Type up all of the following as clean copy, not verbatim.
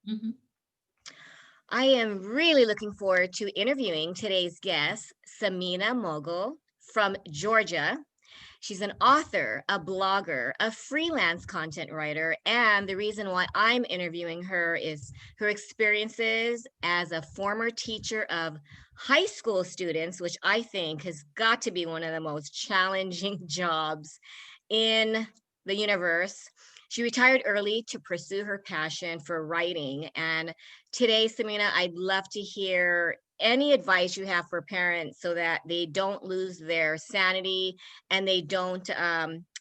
Mhm. I am really looking forward to interviewing today's guest, Sameena Mughal from Georgia. She's an author, a blogger, a freelance content writer, and the reason why I'm interviewing her is her experiences as a former teacher of high school students, which I think has got to be one of the most challenging jobs in the universe. She retired early to pursue her passion for writing. And today, Samina, I'd love to hear any advice you have for parents so that they don't lose their sanity and they don't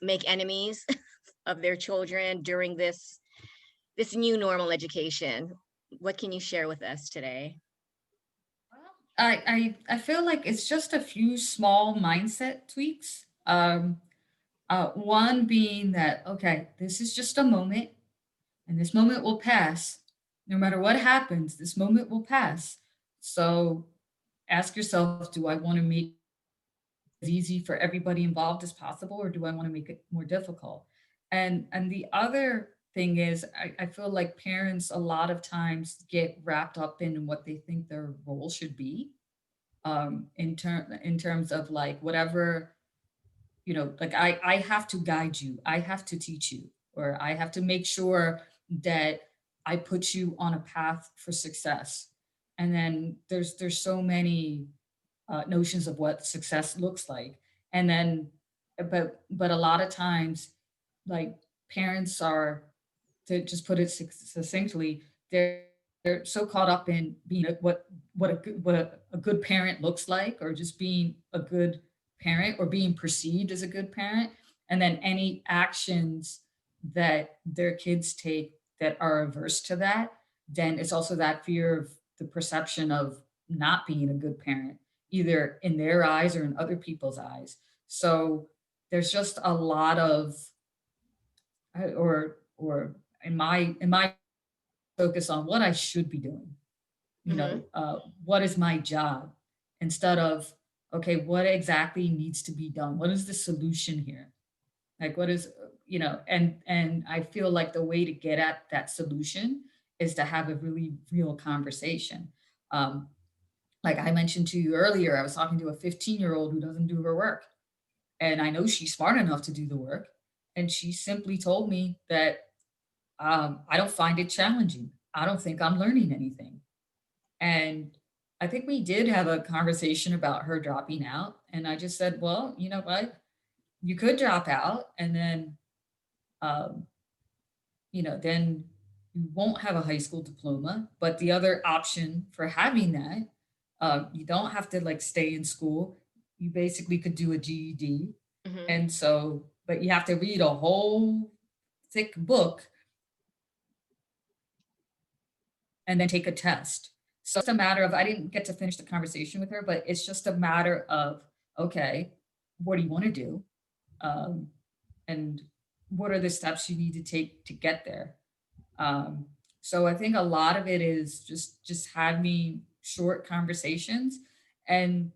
make enemies of their children during this new normal education. What can you share with us today? I feel like it's just a few small mindset tweaks. One being that, okay, this is just a moment, and this moment will pass. No matter what happens, this moment will pass. So ask yourself, do I want to make as easy for everybody involved as possible, or do I want to make it more difficult? And the other thing is, I feel like parents a lot of times get wrapped up in what they think their role should be, in terms of like whatever, like I have to guide you, I have to teach you, or I have to make sure that I put you on a path for success. And then there's so many notions of what success looks like. And then, but a lot of times, like, parents are, to just put it succinctly, they're so caught up in being what a good parent looks like, or just being a good parent, or being perceived as a good parent. And then any actions that their kids take that are averse to that, then it's also that fear of the perception of not being a good parent, either in their eyes or in other people's eyes. So there's just a lot of, or in my focus on what I should be doing. Hmm. What is my job, instead of, okay, what exactly needs to be done? What is the solution here? Like, what is, and I feel like the way to get at that solution is to have a really real conversation. Um, like I mentioned to you earlier, I was talking to a 15-year-old who doesn't do her work. And I know she's smart enough to do the work. And she simply told me that, I don't find it challenging. I don't think I'm learning anything. And I think we did have a conversation about her dropping out. And I just said, well, you know what? You could drop out, and then, um, then you won't have a high school diploma. But the other option for having that, you don't have to like stay in school. You basically could do a GED. Hmm. And so, but you have to read a whole thick book and then take a test. So it's a matter of, I didn't get to finish the conversation with her, but it's just a matter of, okay, what do you want to do? Um, and what are the steps you need to take to get there? Um, so I think a lot of it is just having short conversations, and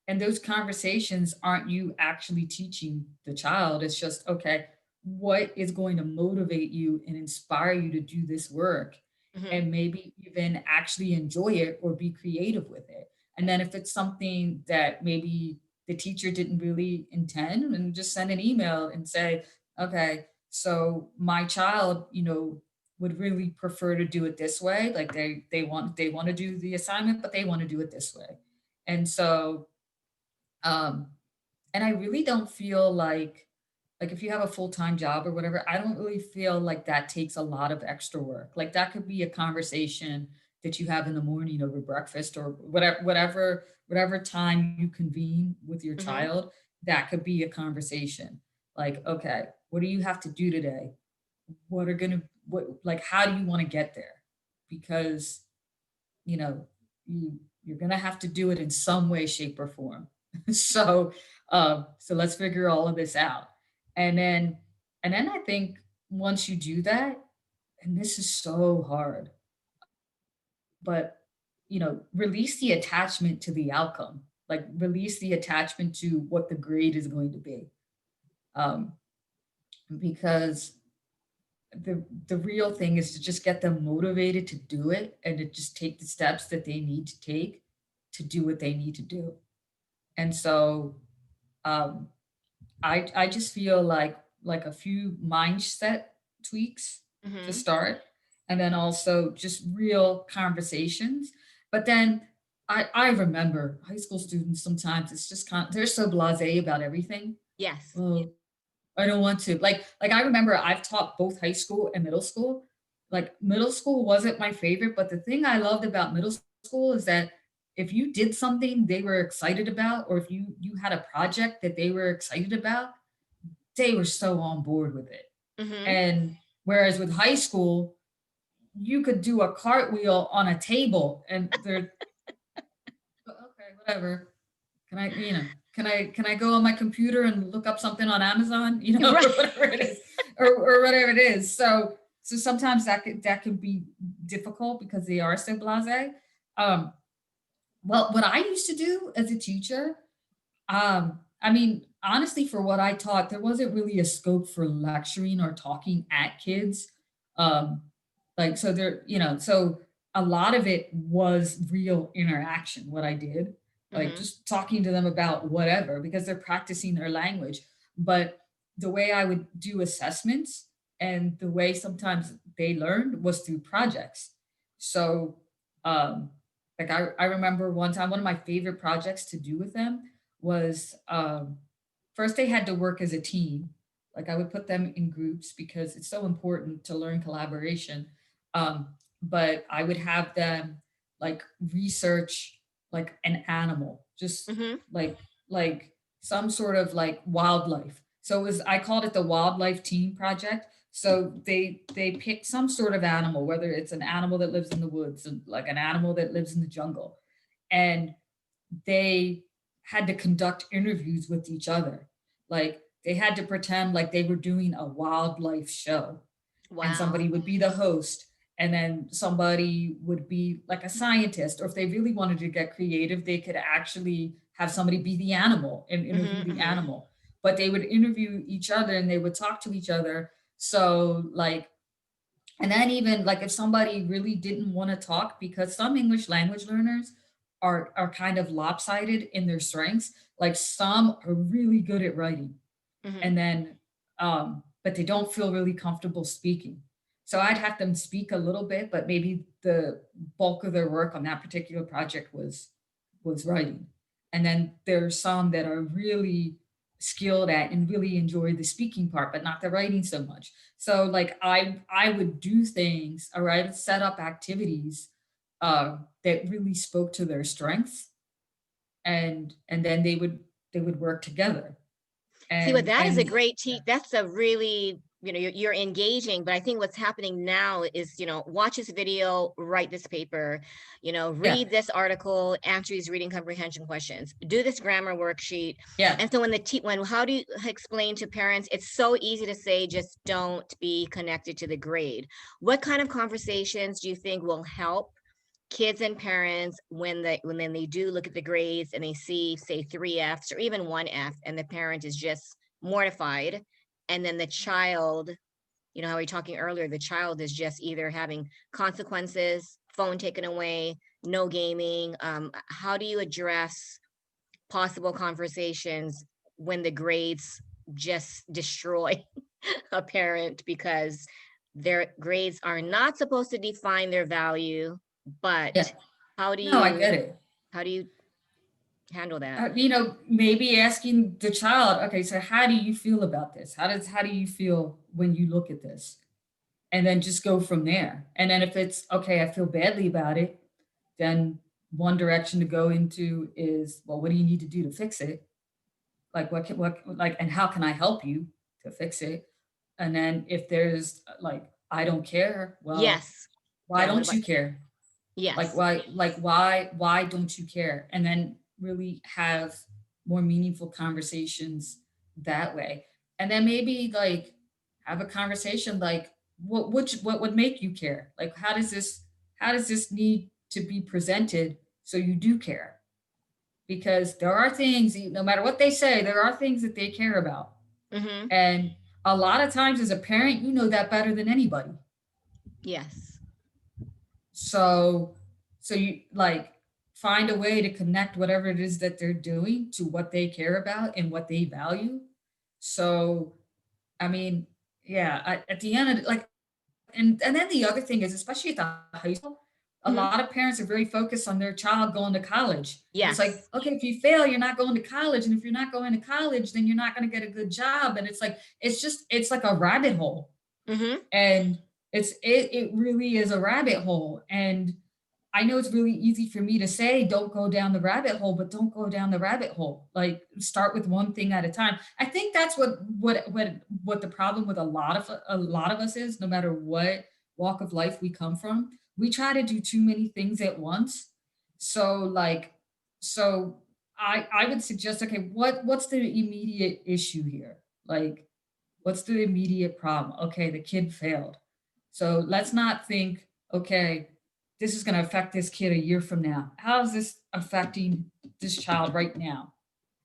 those conversations aren't you actually teaching the child. It's just, okay, what is going to motivate you and inspire you to do this work, Hmm. and maybe even actually enjoy it or be creative with it. And then if it's something that maybe the teacher didn't really intend, and just send an email and say, okay, so my child, would really prefer to do it this way. Like they want to do the assignment, but they want to do it this way. And so, um, and I really don't feel like if you have a full-time job or whatever, I don't really feel like that takes a lot of extra work. Like that could be a conversation that you have in the morning over breakfast, or whatever time you convene with your Hmm. child. That could be a conversation. Like, okay, what do you have to do today? How do you want to get there? Because, you know, you're gonna have to do it in some way, shape, or form. So let's figure all of this out. And then I think once you do that, and this is so hard, but release the attachment to the outcome. Like, release the attachment to what the grade is going to be. Um, because the real thing is to just get them motivated to do it and to just take the steps that they need to take to do what they need to do. And so um, I just feel like a few mindset tweaks to Hmm. start, and then also just real conversations. But then I remember high school students sometimes it's just they're so blasé about everything. Yes. Well, I don't want to. Like I remember I've taught both high school and middle school. Like middle school wasn't my favorite, but the thing I loved about middle school is that if you did something they were excited about, or if you had a project that they were excited about, they were so on board with it. Hmm. And whereas with high school, you could do a cartwheel on a table and they're okay, whatever. Can I, can I go on my computer and look up something on Amazon, Right. or whatever it is, or whatever it is. So sometimes that can be difficult because they are so blasé. Um, well, what I used to do as a teacher, I mean, honestly, for what I taught, there wasn't really a scope for lecturing or talking at kids. Um, like, so there, so a lot of it was real interaction, what I did, like Hmm. just talking to them about whatever, because they're practicing their language. But the way I would do assessments and the way sometimes they learned was through projects. So, um, like I remember one time, one of my favorite projects to do with them was first they had to work as a team. Like I would put them in groups because it's so important to learn collaboration. But I would have them like research like an animal, just Hmm. like like some sort of like wildlife. So it was, I called it the wildlife team project. So they picked some sort of animal, whether it's an animal that lives in the woods and like an animal that lives in the jungle, and they had to conduct interviews with each other. Like they had to pretend like they were doing a wildlife show, and Wow. somebody would be the host, and then somebody would be like a scientist, or if they really wanted to get creative they could actually have somebody be the animal and interview Hmm. the Hmm. animal. But they would interview each other and they would talk to each other. So like, and then even like if somebody really didn't want to talk, because some English language learners are kind of lopsided in their strengths. Like some are really good at writing, Hmm. and then but they don't feel really comfortable speaking. So I'd have them speak a little bit, but maybe the bulk of their work on that particular project was writing. And then there's some that are really skilled at and really enjoy the speaking part, but not the writing so much. So like I would do things, or I would set up activities that really spoke to their strengths, and then they would work together. See, but that is a And great yeah, that's a really, you're engaging, but I think what's happening now is, watch this video, write this paper, yeah, read this article, answer these reading comprehension questions, do this grammar worksheet. yeah. And so when how do you explain to parents, it's so easy to say, just don't be connected to the grade. What kind of conversations do you think will help kids and parents when then they do look at the grades and they see, say, three F's or even one F, and the parent is just mortified, and then the child, how we were talking earlier, the child is just either having consequences, phone taken away, no gaming. How do you address possible conversations when the grades just destroy a parent because their grades are not supposed to define their value, Yeah. but how do No, I you get it. how do you handle that? Maybe asking the child, okay, so how do you feel about this? How do you feel when you look at this? And then just go from there. And then if it's okay, I feel badly about it, then one direction to go into is, well, what do you need to do to fix it? Like and how can I help you to fix it? And then if there's like, I don't care, well, Yes. why Yeah, what don't about you care? Like yes. why don't you care? And then really have more meaningful conversations that way. And then maybe like have a conversation like, what would make you care? Like how does this need to be presented so you do care? Because there are things, no matter what they say, there are things that they care about. Mm-hmm. And a lot of times as a parent, you know that better than anybody. Yes. So, so you like find a way to connect whatever it is that they're doing to what they care about and what they value. So, I mean, yeah, at the end of like, and then the other thing is, especially at the high school, a Hmm. lot of parents are very focused on their child going to college. And it's like, Yes. okay, if you fail, you're not going to college. And if you're not going to college, then you're not going to get a good job. And it's like, it's like a rabbit hole. Hmm. And it really is a rabbit hole. And I know it's really easy for me to say, don't go down the rabbit hole, but don't go down the rabbit hole. Like start with one thing at a time. I think that's what the problem with a lot of us is, no matter what walk of life we come from. We try to do too many things at once. So like, so I would suggest, okay, what's the immediate issue here? Like, what's the immediate problem? Okay, the kid failed. So let's not think, okay, this is going to affect this kid a year from now. How is this affecting this child right now?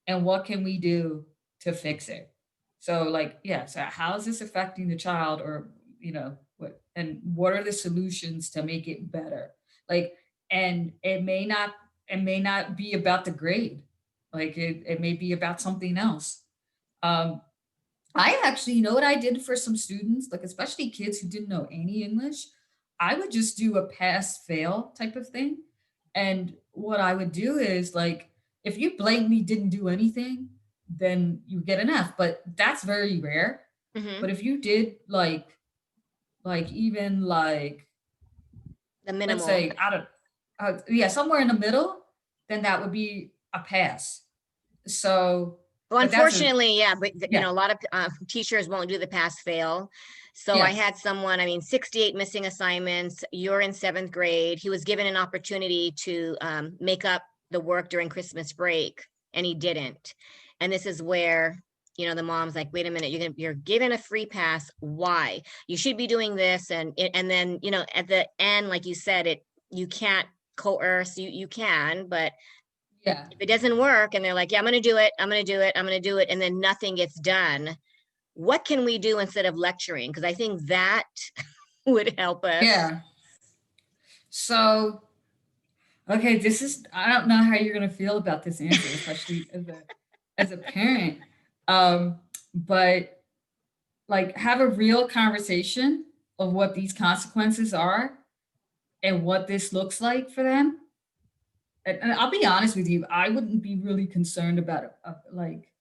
And what can we do to fix it? So, like, yeah, so how is this affecting the child, or, and what are the solutions to make it better? Like, and it may not be about the grade. Like, it may be about something else. Um, I actually, you know what I did for some students, like especially kids who didn't know any English? I would just do a pass fail type of thing. And what I would do is like, if you blatantly didn't do anything, then you get an F, but that's very rare. Hmm. But if you did like even like, The let's minimal. say out of, yeah, somewhere in the middle, then that would be a pass. So, Well, but that's a, unfortunately, yeah, but yeah, a lot of teachers won't do the pass fail. So I yeah, had someone, I mean, 68 missing assignments. You're in seventh grade. He was given an opportunity to make up the work during Christmas break, and he didn't. And this is where, the mom's like, wait a minute, you're given a free pass. Why? You should be doing this. And then, at the end, like you said, you can't coerce, you can, but yeah. if it doesn't work and they're like, yeah, I'm going to do it, I'm going to do it, I'm going to do it, and then nothing gets done, what can we do instead of lecturing? Because I think that would help us. Yeah. So, okay, I don't know how you're gonna feel about this answer, especially as a parent. Um, but like have a real conversation of what these consequences are and what this looks like for them. And I'll be honest with you, I wouldn't be really concerned about it. Like,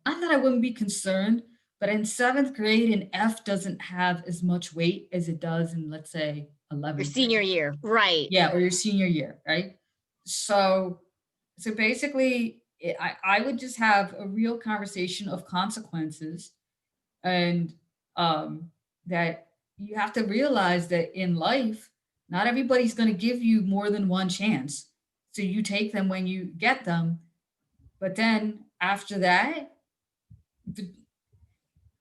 not that I wouldn't be concerned, but in seventh grade, an F doesn't have as much weight as it does in, let's say, Your 11th senior grade. year, right? Yeah, or your senior year, right? So, so basically, I would just have a real conversation of consequences, and um, that you have to realize that in life, not everybody's going to give you more than one chance. So you take them when you get them, but then after that,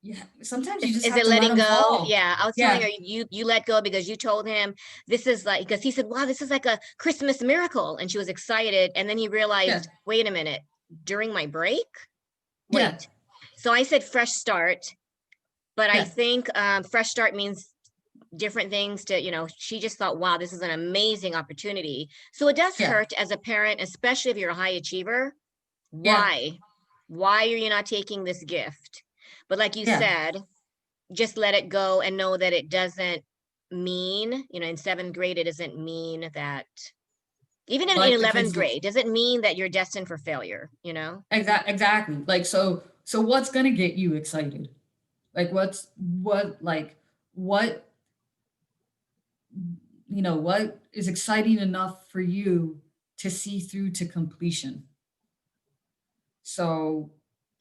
yeah, sometimes you just Is have it to let letting them go? fall. Yeah, I was telling Yeah, her you let go because you told him this is like, because he said, wow, this is like a Christmas miracle, and she was excited, and then he yeah, realized, wait a minute, during my break, yeah, wait. So I said fresh start, but I yeah, think fresh start means different things to, she just thought, wow, this is an amazing opportunity. So it does yeah, hurt as a parent, especially if you're a high achiever. yeah, Why are you not taking this gift? But like you yeah. said, just let it go and know that it doesn't mean, in seventh grade, it doesn't mean that, even in Like the 11th kids grade, doesn't mean that you're destined for failure. exactly. Like, so what's gonna get you excited? Like what what is exciting enough for you to see through to completion? So,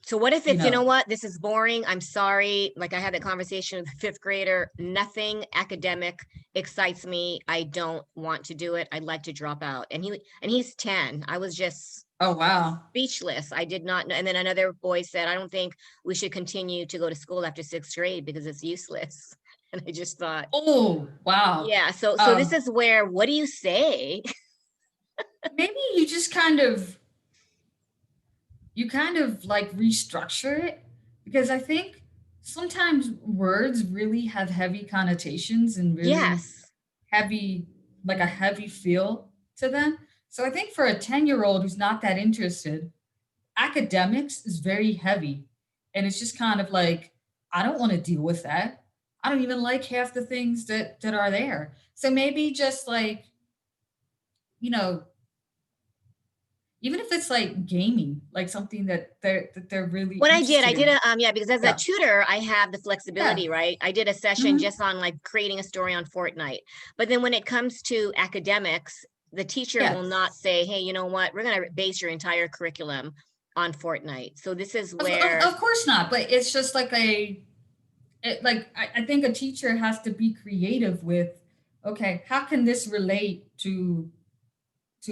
So what if you it's, know, what, this is boring. I'm sorry. Like I had that conversation with a fifth grader. Nothing academic excites me. I don't want to do it. I'd like to drop out. And he's 10. I was just oh wow. speechless. I did not know. And then another boy said, I don't think we should continue to go to school after sixth grade because it's useless. And I just thought, Oh wow. yeah. So this is where, what do you say? Maybe you kind of like restructure it, because I think sometimes words really have heavy connotations and really Yes. heavy, like a heavy feel to them. So I think for a 10-year-old who's not that interested, academics is very heavy. And it's just kind of like, I don't want to deal with that. I don't even like half the things that are there. So maybe just like, you know, even if it's like gaming, like something that they're really What I interested did in. yeah, because as a Yeah. tutor, I have the Yeah. flexibility, right? I did a session Hmm. just on like creating a story on Fortnite. But then when it comes to academics, the teacher Yeah. will not say, hey, you know what, we're going to base your entire curriculum on Fortnite. So this is where Of course not, but it's just like I think a teacher has to be creative with, okay, how can this relate to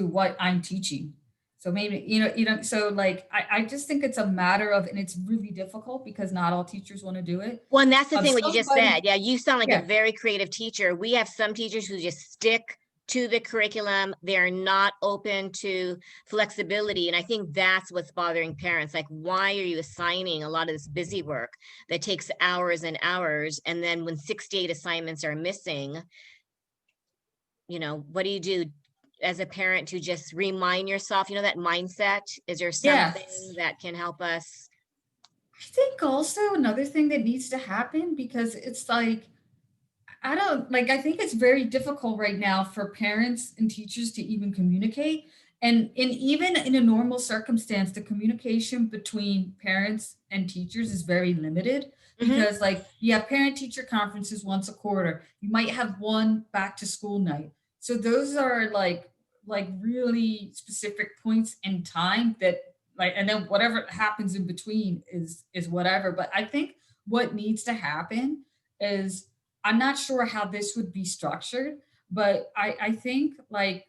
what I'm teaching? So maybe, so like I just think it's a matter of, and it's really difficult because not all teachers want to do it. well, and that's the Of thing what you just somebody, said. Yeah, you sound like a yeah, very creative teacher. We have some teachers who just stick to the curriculum. They're not open to flexibility. And I think that's what's bothering parents. Like, why are you assigning a lot of this busy work that takes hours and hours? And then when 68 assignments are missing, what do you do as a parent to just remind yourself, that mindset? Is there yeah. something that can help us? I think also another thing that needs to happen, because it's like, I don't like, I think it's very difficult right now for parents and teachers to even communicate. And even in a normal circumstance, the communication between parents and teachers is very limited, Mhm. because like you have parent teacher conferences once a quarter. You might have one back to school night. So those are like really specific points in time that, like, and then whatever happens in between is whatever. But I think what needs to happen is, I'm not sure how this would be structured, but I think like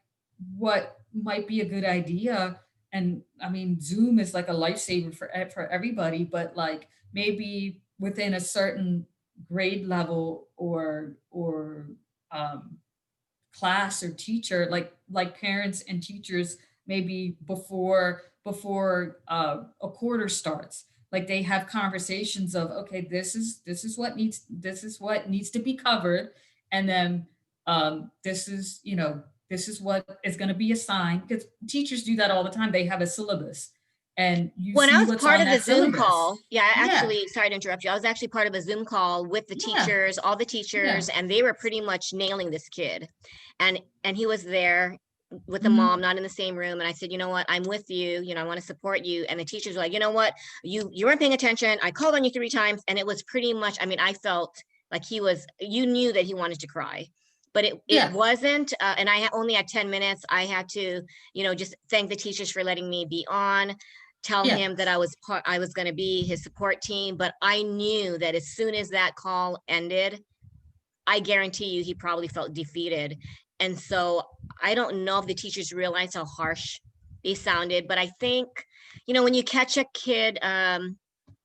what might be a good idea, and I mean Zoom is like a lifesaver for everybody, but like maybe within a certain grade level or um, class or teacher, like parents and teachers, maybe before a quarter starts, like they have conversations of, okay, this is what needs to be covered, and then this is what is going to be assigned, because teachers do that all the time. They have a syllabus and you When I see was what's part on of the that Zoom syllabus. call, yeah, Yeah, actually, sorry to interrupt you. I was actually part of a Zoom call with the yeah, teachers, all the yeah. teachers, and they were pretty much nailing this kid. And he was there with the Mhm. mom, not in the same room. And I said, you know what, I'm with you, I want to support you. And the teachers were like, you know what, you weren't paying attention. I called on you 3 times, and it was pretty much, I mean, I felt like you knew that he wanted to cry. But it Yeah, wasn't, and I only had 10 minutes. I had to, just thank the teachers for letting me be on, tell yeah, him that I was going to be his support team. But I knew that as soon as that call ended, I guarantee you he probably felt defeated. And so I don't know if the teachers realized how harsh they sounded, but I think, when you catch a kid,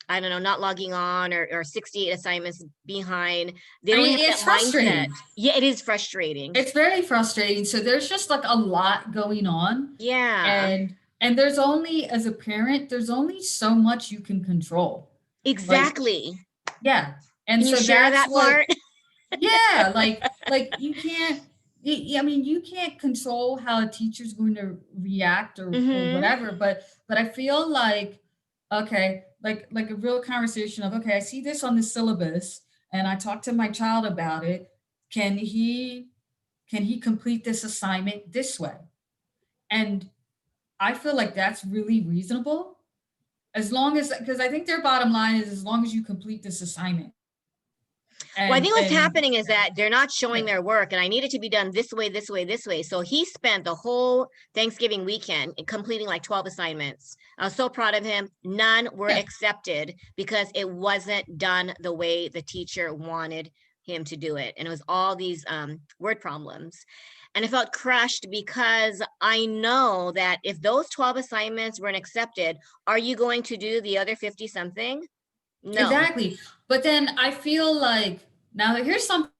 I don't know, not logging on, or 68 assignments behind, they I don't mean, have that it's mindset. frustrating. Yeah, it is frustrating. It's very frustrating. So there's just like a lot going on. Yeah, And there's only, as a parent, there's only so much you can control. Like, exactly. yeah. And Can you so share that's that what, part? yeah, like you can't, I mean, you can't control how a teacher's going to react or Mm-hmm. whatever, but I feel like, okay, like a real conversation of, okay, I see this on the syllabus and I talked to my child about it. Can he can he complete this assignment this way? And I feel like that's really reasonable, as long as, because I think their bottom line is, as long as you complete this assignment. Well, I And think what's and happening is that they're not showing yeah, their work, and I need it to be done this way, this way, this way. So he spent the whole Thanksgiving weekend completing like 12 assignments. I was so proud of him. None were yeah, accepted because it wasn't done the way the teacher wanted him to do it. And it was all these word problems. And I felt crushed because I know that if those 12 assignments weren't accepted, are you going to do the other 50 something? No. exactly. But then I feel like, now here's something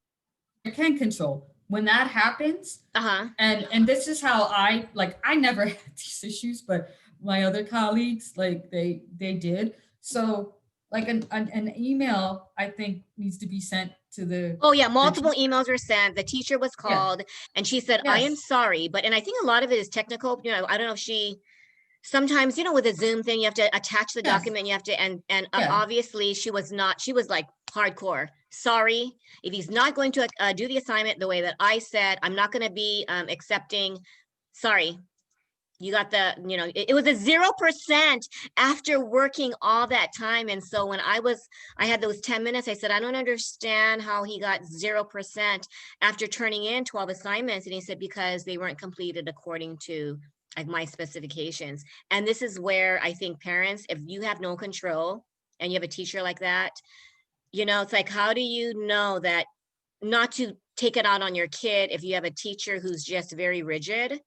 I can control. When that happens, Uh-huh. and this is how I never had these issues, but my other colleagues, like they did. So like an email, I think needs to be sent to Oh yeah, the multiple teacher. emails were sent. The teacher was Yeah. called and she said, I am Yes. sorry. But, and I think a lot of it is technical, I don't know if she, sometimes, with a Zoom thing, you have to attach the Yes. document, you have to, and Yeah. obviously she was not, she was like hardcore. Sorry, if he's not going to do the assignment the way that I said, I'm not going to be accepting. Sorry, you got the, it was a 0% after working all that time. And so when I had those 10 minutes, I said, I don't understand how he got 0% after turning in 12 assignments. And he said, because they weren't completed according to like my specifications. And this is where I think parents, if you have no control and you have a teacher like that, it's like, how do you know that not to take it out on your kid if you have a teacher who's just very rigid,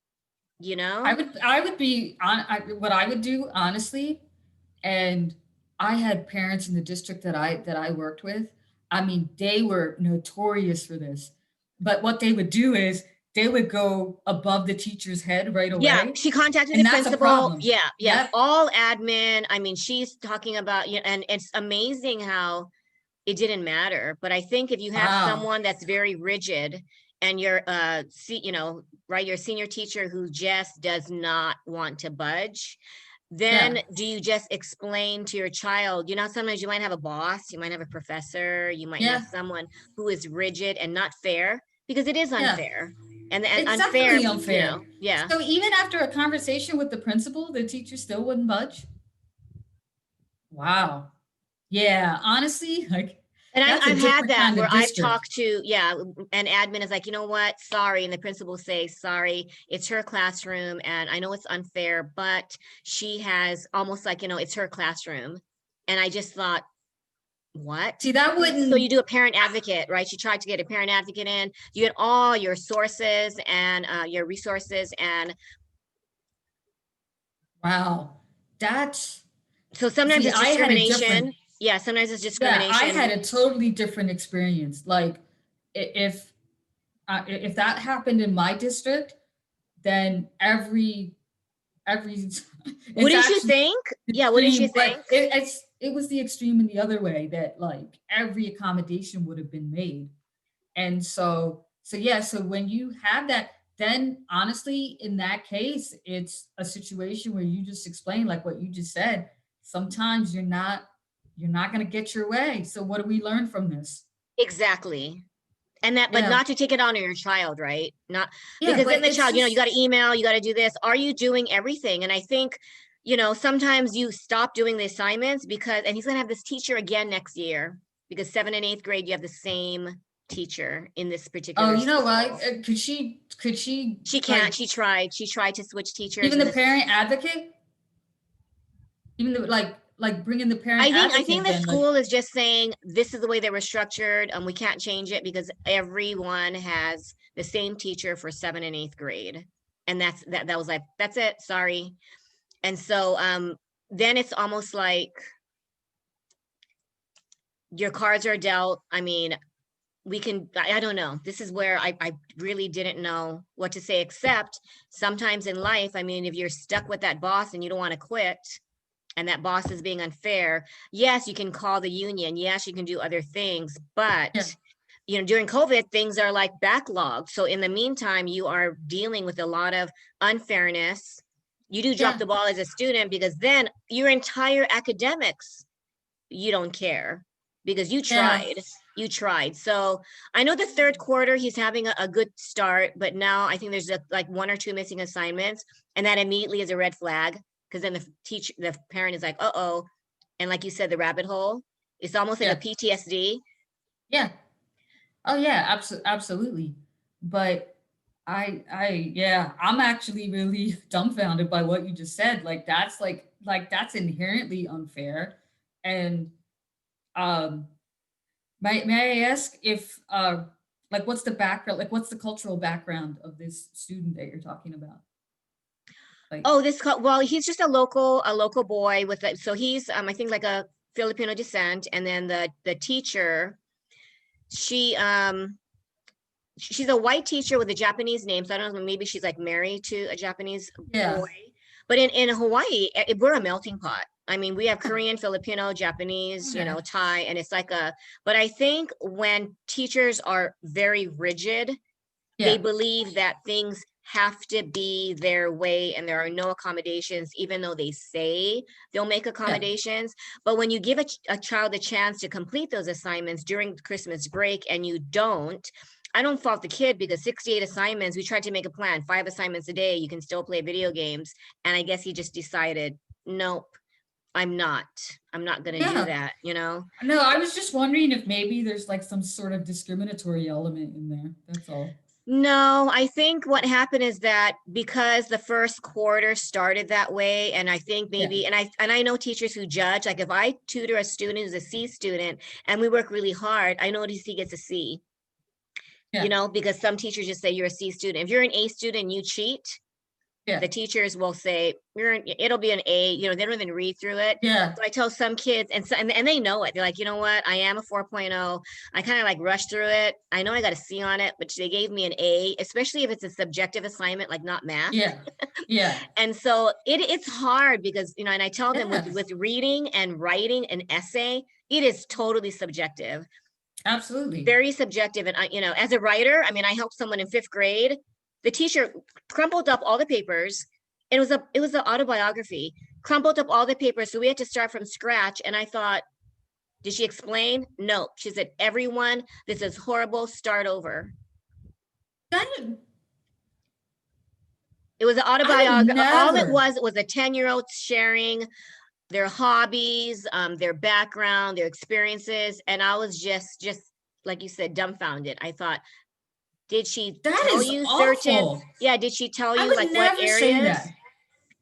you know? I would be on what I would do honestly, and I had parents in the district that I worked with. I mean, they were notorious for this. But what they would do is they would go above the teacher's head right Yeah, away, she contacted and the that's a principal. problem. Yeah, yes, Yep. all admin. I mean, she's talking about, and it's amazing how it didn't matter. But I think if you have Wow. someone that's very rigid and you're right, your senior teacher who just does not want to budge, then Yeah. do you just explain to your child, sometimes you might have a boss, you might have a professor, you might have Yeah. someone who is rigid and not fair, because it is Yeah. unfair. And It's unfair, definitely unfair. yeah. So even after a conversation with the principal, the teacher still wouldn't budge? Wow. Yeah, honestly, like And that's a I've had different that kind where of I've district. talked to, yeah, an admin is like, you know what, sorry. And the principal says, sorry, it's her classroom. And I know it's unfair, but she has almost like, it's her classroom. And I just thought, what? See, that So you wouldn't do a parent advocate, right? You tried to get a parent advocate in, you get all your sources and your resources. And wow. That's so sometimes see, it's I had a different discrimination. Yeah, sometimes it's yeah, I had discrimination. a totally different experience. Like if if that happened in my district, then every it's Wouldn't you actually think? the Yeah, wouldn't you extreme, but think? it was the extreme in the other way that like every accommodation would have been made. And so yeah, so when you have that, then honestly, in that case, it's a situation where you just explain like what you just said. Sometimes you're not going to get your way. So what do we learn from this? Exactly. And that, but Yeah. not to take it on your child, right? Not Yeah, because then but the it's child, you got to just email, you got to do this. Are you doing everything? And I think, sometimes you stop doing the assignments because, and he's going to have this teacher again next year because 7th and 8th grade, you have the same teacher in this oh, particular you know what? school. Could she She can't, like she tried to switch teachers even in the this. parent advocate, even though like bringing the parent I think advocate the then like school is just saying this is the way they were structured. We can't change it because everyone has the same teacher for 7th and 8th grade. And that was like, that's it, sorry. And so then it's almost like your cards are dealt. I mean, I don't know. This is where I really didn't know what to say, except sometimes in life, I mean, if you're stuck with that boss and you don't want to quit, and that boss is being unfair, yes, you can call the union. Yes, you can do other things, but yeah, during COVID, things are like backlogged. So in the meantime, you are dealing with a lot of unfairness. You do drop yeah, the ball as a student because then your entire academics, you don't care because you yeah, tried. You tried. So I know the third quarter, he's having a good start, but now I think there's like one or two missing assignments. And that immediately is a red flag because then the parent is like, uh-oh. And like you said, the rabbit hole, it's almost like a yeah, PTSD. yeah. Oh yeah, absolutely. But yeah, I'm actually really dumbfounded by what you just said. Like that's inherently unfair. And um may I ask if like what's the background, like what's the cultural background of this student that you're talking about? Like Oh, well, he's just a local boy with so he's I think like a Filipino descent. And then the teacher, she she's a white teacher with a Japanese name. So I don't know, maybe she's like married to a Japanese yeah. boy. But in Hawaii, we're a melting pot. I mean, we have Korean, Filipino, Japanese, you Okay. know, Thai, and it's like but I think when teachers are very rigid, they Yeah. believe that things have to be their way and there are no accommodations, even though they say they'll make Yeah. accommodations. But when you give a child a chance to complete those assignments during Christmas break and you don't, I don't fault the kid because 68 assignments, we tried to make a plan, 5 assignments a day, you can still play video games. And I guess he just decided, nope, I'm not. I'm not going to do Yeah. that, you know? No, I was just wondering if maybe there's like some sort of discriminatory element in there. That's all. No, I think what happened is that because the first quarter started that way, and I think Yeah. maybe, and I know teachers who judge, like if I tutor a student who's a C student and we work really hard, I notice he gets a C, Yeah. because some teachers just say you're a C student. If you're an A student and you cheat, Yeah. the teachers will say it'll be an A, they don't even read through it. Yeah. So I tell some kids, and they know it. They're like, you know what? I am a 4.0. I kind of like rushed through it. I know I got a C on it, but they gave me an A, especially if it's a subjective assignment, like not math. Yeah. Yeah. And so it's hard because, and I tell them Yeah. with reading and writing an essay, it is totally subjective, Absolutely. very subjective. And as a writer, I mean, I helped someone in 5th grade. The teacher crumpled up all the papers. It was an autobiography, crumpled up all the papers. So we had to start from scratch. And I thought, did she explain? No. She said, everyone, this is horrible. Start over. I, It was an I would autobiography. All it never. was a 10-year-old sharing their hobbies, their background, their experiences. And I was just like you said, dumbfounded. I thought, did she That tell is you awful. did she tell I you like would what never say areas? that. So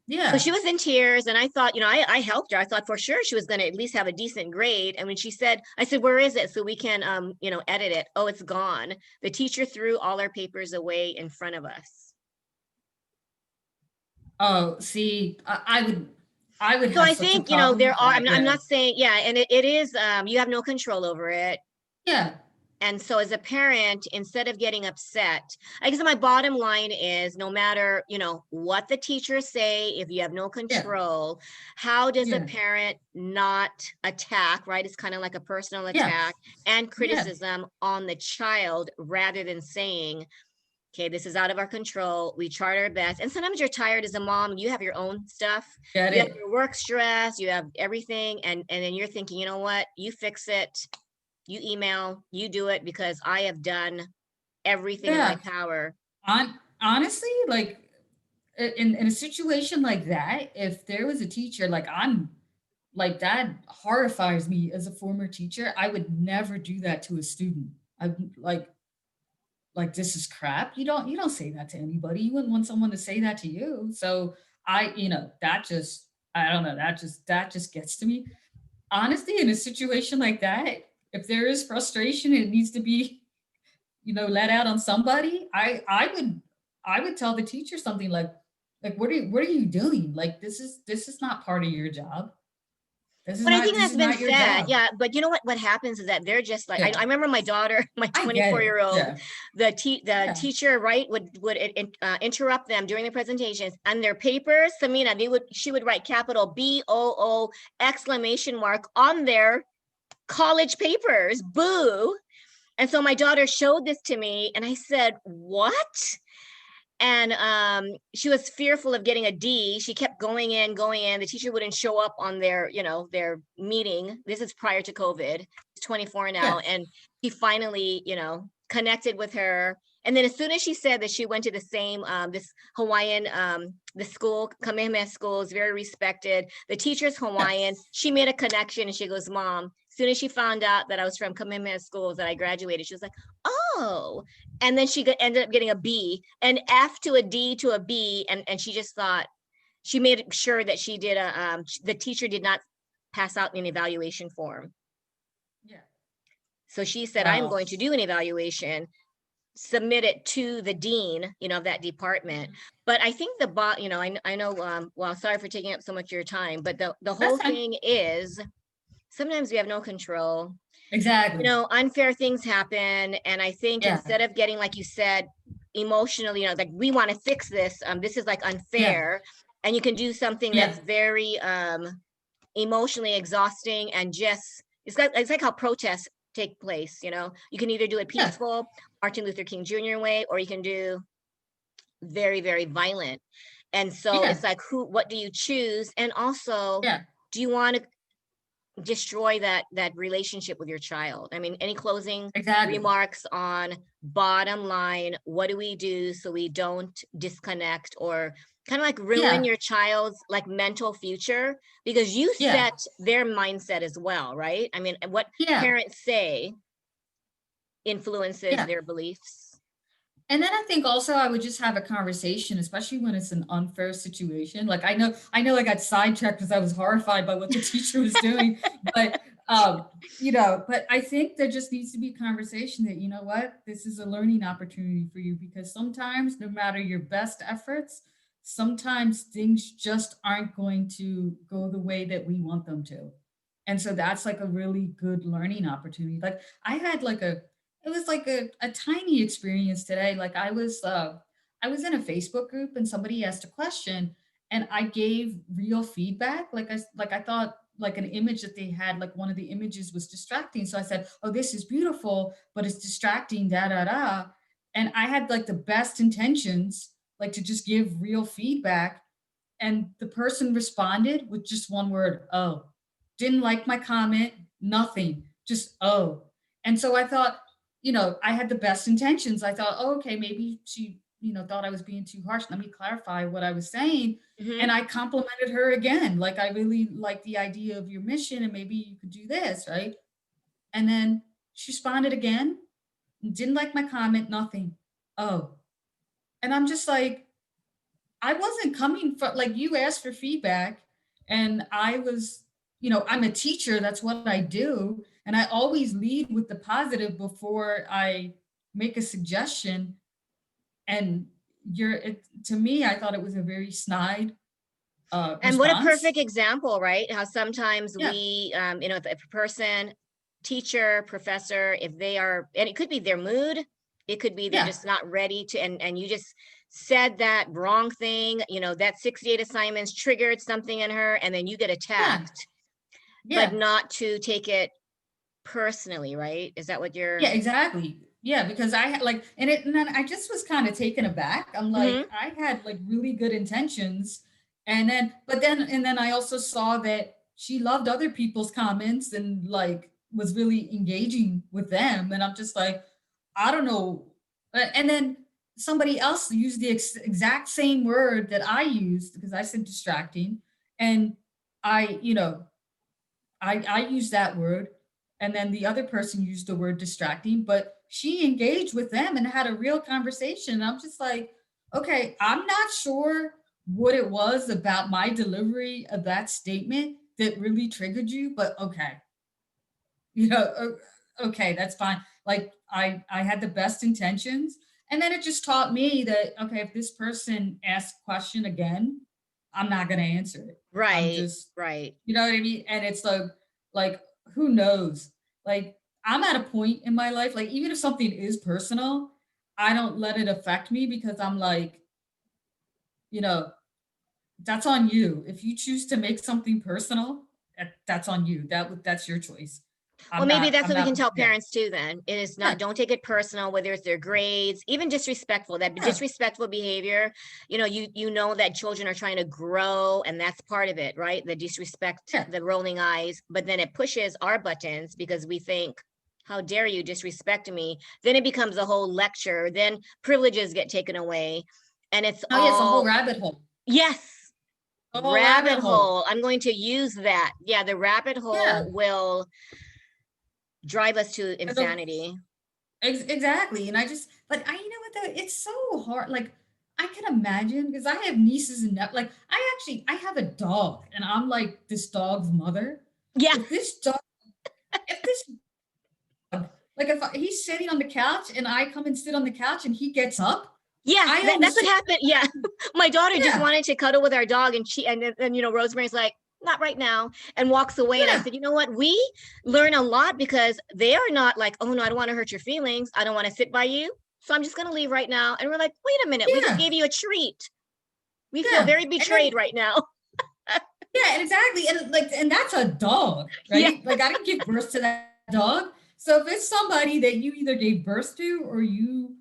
Yeah. she was in tears, and I thought, I helped her. I thought for sure she was going to at least have a decent grade. And when she said, I said, where is it? So we can, edit it. Oh, it's gone. The teacher threw all our papers away in front of us. Oh, see, I would So have I such a think, problem there with are, that. I'm Yeah. not saying, yeah, and it is, you have no control over it. Yeah. And so as a parent, instead of getting upset, I guess my bottom line is no matter, what the teachers say, if you have no Yeah. control, how does a Yeah. parent not attack, right? It's kind of like a personal Yeah. attack and Yeah. criticism on the child rather than saying, okay, this is out of our control. We tried our best. And sometimes you're tired as a mom, you have your own stuff. Get You have it. your work stress, you have everything. And then you're thinking, you know what? You fix it, you email, you do it because I have done everything in my Yeah. power. Honestly, like in a situation like that, if there was a teacher, like I'm like that horrifies me as a former teacher. I would never do that to a student. I like this is crap. You don't say that to anybody. You wouldn't want someone to say that to you. So that just I don't know, that just gets to me. Honestly, in a situation like that, if there is frustration, it needs to be, let out on somebody. I would tell the teacher something like what are you doing? Like this is not part of your job. This is But I not think this that's is been not your said. job. Yeah. But you know what happens is that they're just like, I Yeah. remember my daughter, my I get 24 it. year old, Yeah. the Yeah. teacher, right, would interrupt them during the presentations and their papers. Samina, she would write capital BOO exclamation mark on their college papers. Boo. And so my daughter showed this to me and I said, what? And she was fearful of getting a D. She kept going in, going in. The teacher wouldn't show up on their meeting. This is prior to COVID. She's 24 now, Yeah. and he finally, connected with her. And then as soon as she said that she went to the same this Hawaiian the school, Kamehameha school is very respected. The teacher's Yeah. Hawaiian. She made a connection, and she goes, "Mom." As soon as she found out that I was from Kamehameha schools that I graduated, she was like, "Oh." And then she ended up getting a B, an F to a D to a B, and she just thought she made sure that she did the teacher did not pass out an evaluation form. Yeah. So she said, I'm Wow. going to do an evaluation, submit it to the dean, of that department. Mhm. But I think I know, well, sorry for taking up so much of your time, but the That's whole fine. thing is sometimes we have no control. Exactly. Unfair things happen. And I think Yeah. instead of getting, like you said, emotional, like we want to fix this, this is like Yeah. unfair. And you can do something Yeah. that's very emotionally exhausting, and just it's like how protests take place. You can either do it Yeah. peaceful, Martin Luther King Jr. way, or you can do very, very violent. And so Yeah. it's like, what do you choose? And also, Yeah. do you want to destroy that relationship with your child? I mean, any closing Exactly. remarks on bottom line, what do we do so we don't disconnect or kind of like ruin Yeah. your child's like mental future, because you Yeah. set their mindset as well, right? I mean, what Yeah. parents say influences Yeah. their beliefs. And then I think also I would just have a conversation, especially when it's an unfair situation. Like I know I got sidetracked because I was horrified by what the teacher was doing, but but I think there just needs to be a conversation that, you know what, this is a learning opportunity for you, because sometimes no matter your best efforts, sometimes things just aren't going to go the way that we want them to. And so that's like a really good learning opportunity. Like I had like a it was like a tiny experience today. Like I was in a Facebook group and somebody asked a question and I gave real feedback. Like I thought like an image that they had, like one of the images was distracting. So I said, "Oh, this is beautiful, but it's distracting, da da da." And I had like the best intentions, like to just give real feedback. And the person responded with just one word, "Oh." Didn't like my comment, nothing, just "Oh." And so I thought, I had the best intentions. I thought, "Oh, okay, maybe she, thought I was being too harsh. Let me clarify what I was saying." Mm-hmm. And I complimented her again. Like, I really like the idea of your mission and maybe you could do this, right? And then she responded again, didn't like my comment, nothing. Oh. And I'm just like, I wasn't coming from, like, you asked for feedback and I was, I'm a teacher, that's what I do, and I always lead with the positive before I make a suggestion. And to me, I thought it was a very snide And what a response. perfect example, right? How sometimes Yeah. we, if a person, teacher, professor, if they are, and it could be their mood, it could be they're Yeah. just not ready to, and you just said that wrong thing, that 68 assignments triggered something in her, and then you get Yeah. attacked, but Yeah. not to take it personally, right? Is that what Yeah, you're? exactly. Yeah, because I had like, and then I just was kind of taken aback. I'm Mm-hmm. like, I had like really good intentions. And then I also saw that she loved other people's comments and like was really engaging with them. And I'm just like, I don't know. And then somebody else used the exact same word that I used because I said distracting. And I, you know, I used that word, and then the other person used the word distracting, but she engaged with them and had a real conversation. And I'm just like, okay, I'm not sure what it was about my delivery of that statement that really triggered you, but okay, okay, that's fine. Like I had the best intentions, and then it just taught me that okay, if this person asks a question again, I'm not going to answer it. I'm Right, just, right. you know what I mean? And it's like who knows? Like I'm at a point in my life, like even if something is personal, I don't let it affect me because I'm like, you know, that's on you. If you choose to make something personal, that's on you. That's your choice. Well, maybe that's I'm what we can not, tell yeah. parents too then. It is not, Yeah. don't take it personal, whether it's their grades, even disrespectful, that Yeah. disrespectful behavior. You know that children are trying to grow, and that's part of it, right? The disrespect, Yeah. the rolling eyes, but then it pushes our buttons because we think, how dare you disrespect me? Then it becomes a whole lecture. Then privileges get taken away. And it's Oh yeah, it's a whole all, rabbit hole. yes, A whole rabbit rabbit hole. hole. I'm going to use that. Yeah, the rabbit Yeah. hole will drive us to It'll insanity. exactly. And I just, but you know what though? It's so hard. Like I can imagine because I have nieces and like I have a dog and I'm like this dog's mother. Yeah, If this dog, if this like if he's sitting on the couch and I come and sit on the couch and he gets up, yeah, I that's what almost happened. Yeah, my daughter just yeah, wanted to cuddle with our dog, and Rosemary's like, not right now, and walks away. And I yeah, said, you know what? We learn a lot because they are not like, oh no, I don't want to hurt your feelings. I don't want to sit by you, so I'm just gonna leave right now. And we're like, wait a minute, we just yeah, gave you a treat. We feel yeah. very And then betrayed right now. Yeah, exactly. And like, and that's a dog, Yeah, right? Like I didn't give birth to that dog. So if it's somebody that you either gave birth to or you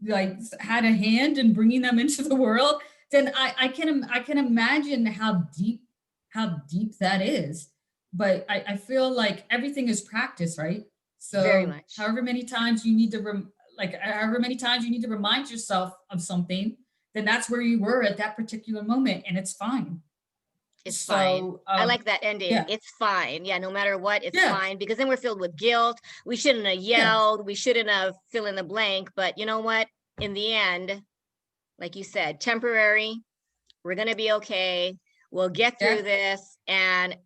like had a hand in bringing them into the world, then I can imagine how deep that is. But I feel like everything is practice, right? very So much. however many times you need to like however many times you need to remind yourself of something, then that's where you were at that particular moment, and it's fine. It's fine. So, I like that ending. yeah, It's fine. Yeah, no matter what, it's yeah, fine because then we're filled with guilt. We shouldn't have yeah, yelled. We shouldn't have fill in the blank. But you know what? In the end, like you said, temporary. We're going to be okay. We'll get through yeah, this. And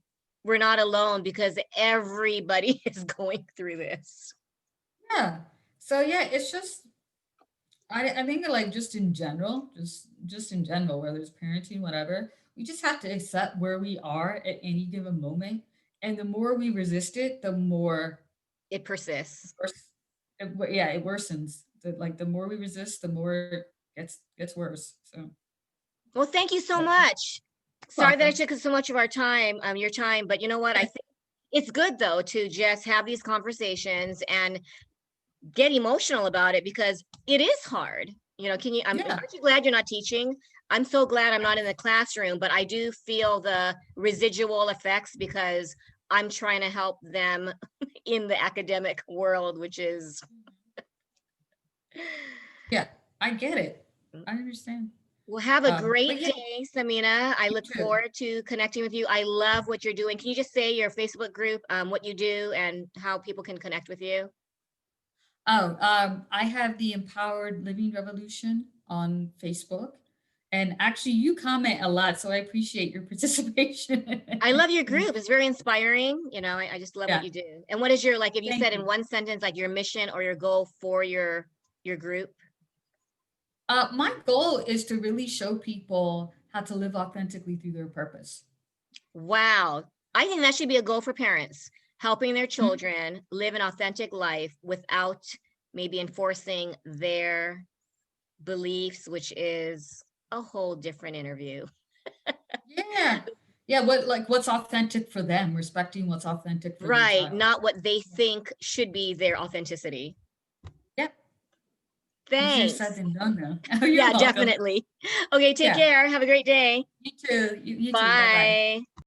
we're not alone because everybody is going through this. yeah. So yeah, it's just I think that, like just in general, just in general, whether it's parenting, whatever, we just have to accept where we are at any given moment. And the more we resist it, the more It persists. worse yeah, it worsens. Like the more we resist, the more it gets worse. So Well, thank you so but much. Sorry that I welcome. took so much of our time, your time, but you know what? I Yeah, think it's good though to just have these conversations and get emotional about it because it is hard. You know, yeah, aren't you glad you're not teaching? I'm so glad I'm not in the classroom, but I do feel the residual effects because I'm trying to help them in the academic world, which is yeah. I get it. I understand. well, have a But great yeah, day, Sameena. I you look too. forward to connecting with you. I love what you're doing. Can you just say your Facebook group, what you do and how people can connect with you? Oh, I have the Empowered Living Revolution on Facebook. And actually, you comment a lot, so I appreciate your participation. I love your group. It's very inspiring. You know, I just love what Yeah, you do. And what is your like if you thank said in you. one sentence like your mission or your goal for your group? My goal is to really show people how to live authentically through their purpose. Wow. I think that should be a goal for parents, helping their Mhm. children live an authentic life without maybe enforcing their beliefs, which is a whole different interview. Yeah. Yeah, what's authentic for them, respecting what's authentic for their Right, child. not what they think should be their authenticity. Yep. Easier said Thanks. than done though. Oh, you're Yeah, welcome. definitely. Okay, take Yeah. care. Have a great day. You too. You too. Bye bye. Bye.